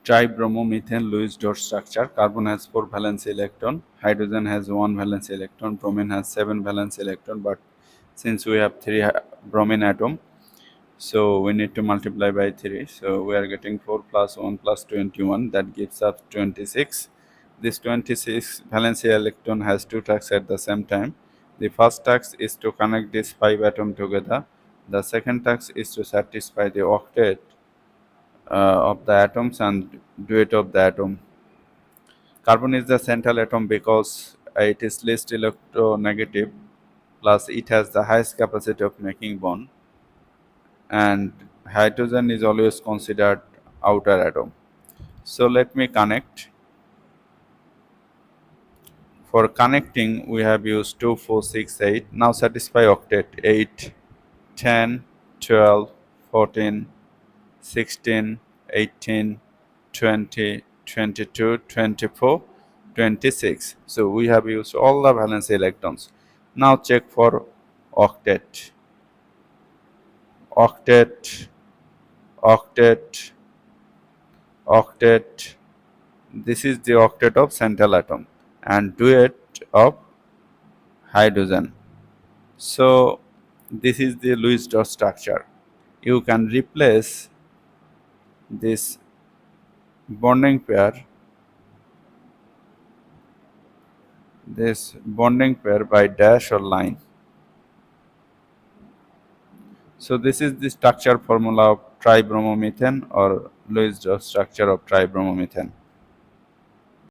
Tribromomethane Lewis dot structure. Carbon has 4 valence electron, hydrogen has 1 valence electron, bromine has 7 valence electron, but since we have 3 bromine atom, so we need to multiply by 3. So we are getting 4 plus 1 plus 21, that gives us 26. This 26 valence electron has 2 tasks at the same time. The first task is to connect these 5 atoms together. The second task is to satisfy the octet of the atoms and duet of the atom. Carbon is the central atom because it is least electronegative, plus it has the highest capacity of making bond, and hydrogen is always considered outer atom. So let me connect. For connecting, we have used 2, 4, 6, 8. Now satisfy octet. 8, 10, 12, 14, 16, 18, 20, 22, 24, 26. So we have used all the valence electrons. Now check for octet. Octet, octet, octet. This is the octet of central atom and duet of hydrogen. So this is the Lewis dot structure. You can replace this bonding pair by dash or line. So this is the structure formula of tribromomethane or Lewis dot structure of tribromomethane.